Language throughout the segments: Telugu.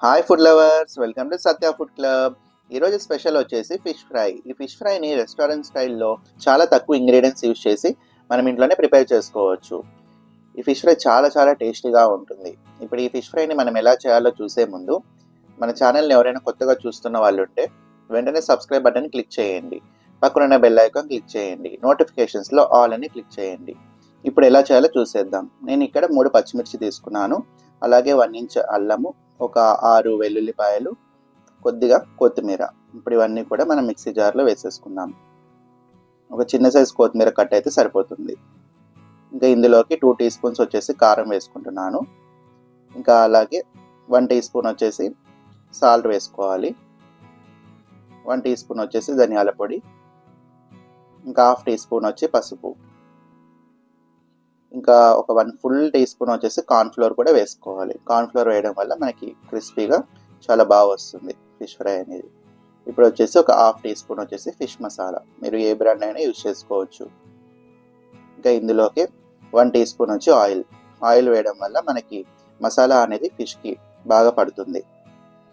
Hi food lovers, welcome to Satya food club. ఈరోజు స్పెషల్ వచ్చేసి ఫిష్ ఫ్రై. ఈ ఫిష్ ఫ్రైని రెస్టారెంట్ స్టైల్లో చాలా తక్కువ ఇంగ్రీడియంట్స్ యూజ్ చేసి మనం ఇంట్లోనే ప్రిపేర్ చేసుకోవచ్చు. ఈ ఫిష్ ఫ్రై చాలా చాలా టేస్టీగా ఉంటుంది. ఇప్పుడు ఈ ఫిష్ ఫ్రైని మనం ఎలా చేయాలో చూసే ముందు మన ఛానల్ని ఎవరైనా కొత్తగా చూస్తున్న వాళ్ళు ఉంటే వెంటనే సబ్స్క్రైబ్ బటన్ క్లిక్ చేయండి. పక్కనున్న బెల్ ఐకాన్ క్లిక్ చేయండి. నోటిఫికేషన్స్లో ఆల్ అని క్లిక్ చేయండి. ఇప్పుడు ఎలా చేయాలో చూసేద్దాం. నేను ఇక్కడ 3 పచ్చిమిర్చి తీసుకున్నాను. అలాగే 1 ఇంచ్ అల్లము, ఒక 6 వెల్లుల్లిపాయలు, కొద్దిగా కొత్తిమీర. ఇప్పుడు ఇవన్నీ కూడా మనం మిక్సీ జార్లో వేసేసుకుందాం. ఒక చిన్న సైజు కొత్తిమీర కట్ అయితే సరిపోతుంది. ఇంకా ఇందులోకి 2 టీ స్పూన్స్ వచ్చేసి కారం వేసుకుంటున్నాను. ఇంకా అలాగే 1 టీ స్పూన్ వచ్చేసి సాల్ట్ వేసుకోవాలి. 1 టీ స్పూన్ వచ్చేసి ధనియాల పొడి, ఇంకా 1/2 టీ స్పూన్ వచ్చి పసుపు, ఇంకా ఒక 1 ఫుల్ టీ స్పూన్ వచ్చేసి కార్న్ఫ్లోర్ కూడా వేసుకోవాలి. కార్న్ఫ్లోర్ వేయడం వల్ల మనకి క్రిస్పీగా చాలా బాగా వస్తుంది ఫిష్ ఫ్రై అనేది. ఇప్పుడు వచ్చేసి ఒక 1/2 టీ స్పూన్ వచ్చేసి ఫిష్ మసాలా, మీరు ఏ బ్రాండ్ అయినా యూజ్ చేసుకోవచ్చు. ఇంకా ఇందులోకి 1 టీ స్పూన్ వచ్చి ఆయిల్ వేయడం వల్ల మనకి మసాలా అనేది ఫిష్కి బాగా పడుతుంది.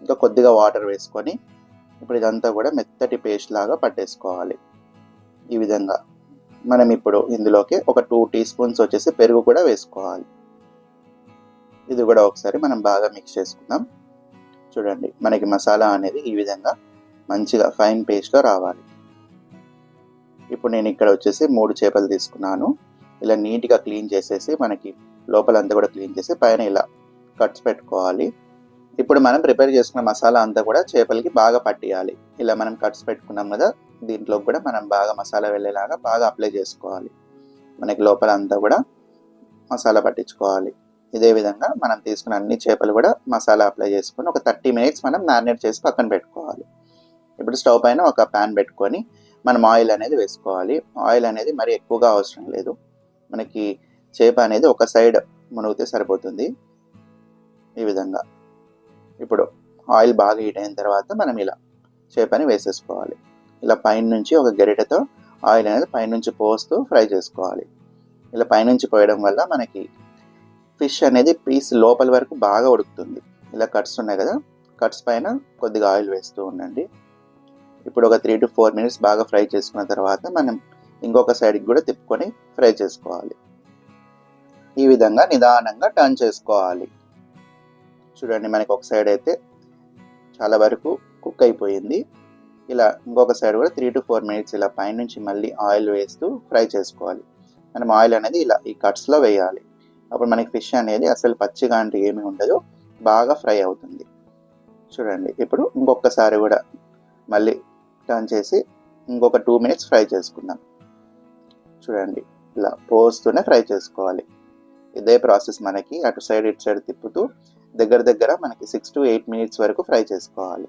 ఇంకా కొద్దిగా వాటర్ వేసుకొని ఇప్పుడు ఇదంతా కూడా మెత్తటి పేస్ట్ లాగా పట్టేసుకోవాలి. ఈ విధంగా మనం ఇప్పుడు ఇందులోకి ఒక 2 టీ స్పూన్స్ వచ్చేసి పెరుగు కూడా వేసుకోవాలి. ఇది కూడా ఒకసారి మనం బాగా మిక్స్ చేసుకుందాం. చూడండి, మనకి మసాలా అనేది ఈ విధంగా మంచిగా ఫైన్ పేస్ట్లో రావాలి. ఇప్పుడు నేను ఇక్కడ వచ్చేసి 3 చేపలు తీసుకున్నాను. ఇలా నీట్గా క్లీన్ చేసేసి మనకి లోపలంతా కూడా క్లీన్ చేసి పైన ఇలా కట్స్ పెట్టుకోవాలి. ఇప్పుడు మనం ప్రిపేర్ చేసుకున్న మసాలా అంతా కూడా చేపలకి బాగా పట్టియాలి. ఇలా మనం కట్స్ పెట్టుకున్నాం కదా, దీంట్లో కూడా మనం బాగా మసాలా వెళ్ళేలాగా బాగా అప్లై చేసుకోవాలి. మనకి లోపల అంతా కూడా మసాలా పట్టించుకోవాలి. ఇదే విధంగా మనం తీసుకున్న అన్ని చేపలు కూడా మసాలా అప్లై చేసుకొని ఒక 30 మినిట్స్ మనం మ్యారినేట్ చేసి పక్కన పెట్టుకోవాలి. ఇప్పుడు స్టవ్ పైన ఒక ప్యాన్ పెట్టుకొని మనం ఆయిల్ అనేది వేసుకోవాలి. ఆయిల్ అనేది మరి ఎక్కువగా అవసరం లేదు. మనకి చేప అనేది ఒక సైడ్ మునిగితే సరిపోతుంది. ఈ విధంగా ఇప్పుడు ఆయిల్ బాగా హీట్ అయిన తర్వాత మనం ఇలా చేపని వేసేసుకోవాలి. ఇలా పైనుంచి ఒక గరిటెతో ఆయిల్ అనేది పైనుంచి పోస్తూ ఫ్రై చేసుకోవాలి. ఇలా పైనుంచి పోయడం వల్ల మనకి ఫిష్ అనేది పీస్ లోపల వరకు బాగా ఉడుకుతుంది. ఇలా కట్స్ ఉన్నాయి కదా, కట్స్ పైన కొద్దిగా ఆయిల్ వేస్తూ ఉండండి. ఇప్పుడు ఒక 3 to 4 మినిట్స్ బాగా ఫ్రై చేసుకున్న తర్వాత మనం ఇంకొక సైడ్కి కూడా తిప్పుకొని ఫ్రై చేసుకోవాలి. ఈ విధంగా నిదానంగా టర్న్ చేసుకోవాలి. చూడండి, మనకి ఒక సైడ్ అయితే చాలా వరకు కుక్ అయిపోయింది. ఇలా ఇంకొక సైడ్ కూడా 3 to 4 మినిట్స్ ఇలా పైనుంచి మళ్ళీ ఆయిల్ వేస్తూ ఫ్రై చేసుకోవాలి. మనం ఆయిల్ అనేది ఇలా ఈ కట్స్లో వేయాలి. అప్పుడు మనకి ఫిష్ అనేది అసలు పచ్చిగా అంటే ఏమీ ఉండదు, బాగా ఫ్రై అవుతుంది. చూడండి, ఇప్పుడు ఇంకొకసారి కూడా మళ్ళీ టర్న్ చేసి ఇంకొక 2 మినిట్స్ ఫ్రై చేసుకుందాం. చూడండి, ఇలా పోస్తూనే ఫ్రై చేసుకోవాలి. ఇదే ప్రాసెస్ మనకి అటు సైడ్ ఇటు సైడ్ తిప్పుతూ దగ్గర మనకి 6 to 8 మినిట్స్ వరకు ఫ్రై చేసుకోవాలి.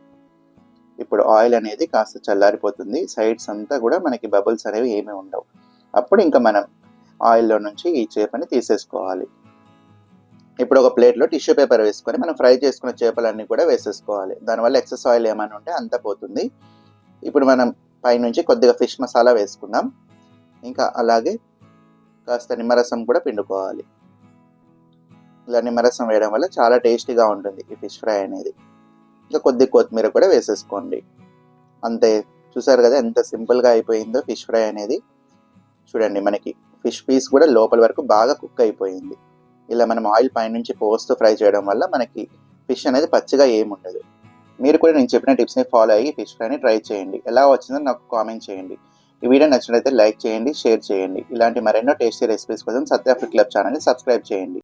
ఇప్పుడు ఆయిల్ అనేది కాస్త చల్లారిపోతుంది. సైడ్స్ అంతా కూడా మనకి బబుల్స్ అనేవి ఏమీ ఉండవు. అప్పుడు ఇంకా మనం ఆయిల్లో నుంచి ఈ చేపని తీసేసుకోవాలి. ఇప్పుడు ఒక ప్లేట్లో టిష్యూ పేపర్ వేసుకొని మనం ఫ్రై చేసుకున్న చేపలన్నీ కూడా వేసేసుకోవాలి. దానివల్ల ఎక్సెస్ ఆయిల్ ఏమైనా ఉంటే అంతా పోతుంది. ఇప్పుడు మనం పైనుంచి కొద్దిగా ఫిష్ మసాలా వేసుకుందాం. ఇంకా అలాగే కాస్త నిమ్మరసం కూడా పిండుకోవాలి. ఇలా నిమ్మరసం వేయడం వల్ల చాలా టేస్టీగా ఉంటుంది ఈ ఫిష్ ఫ్రై అనేది. ఇంకా కొద్ది కొత్తిమీర కూడా వేసేసుకోండి. అంతే, చూసారు కదా ఎంత సింపుల్గా అయిపోయిందో ఫిష్ ఫ్రై అనేది. చూడండి, మనకి ఫిష్ పీస్ కూడా లోపల వరకు బాగా కుక్ అయిపోయింది. ఇలా మనం ఆయిల్ పైనుంచి పోస్తూ ఫ్రై చేయడం వల్ల మనకి ఫిష్ అనేది పచ్చిగా ఏముండదు. మీరు కూడా నేను చెప్పిన టిప్స్ని ఫాలో అయ్యి ఫిష్ ఫ్రైని ట్రై చేయండి. ఎలా వచ్చిందో నాకు కామెంట్ చేయండి. ఈ వీడియో నచ్చినట్లయితే లైక్ చేయండి, షేర్ చేయండి. ఇలాంటి మరెన్నో టేస్టీ రెసిపీస్ కోసం సత్య ఫుడ్ క్లబ్ ఛానల్ని సబ్స్క్రైబ్ చేయండి.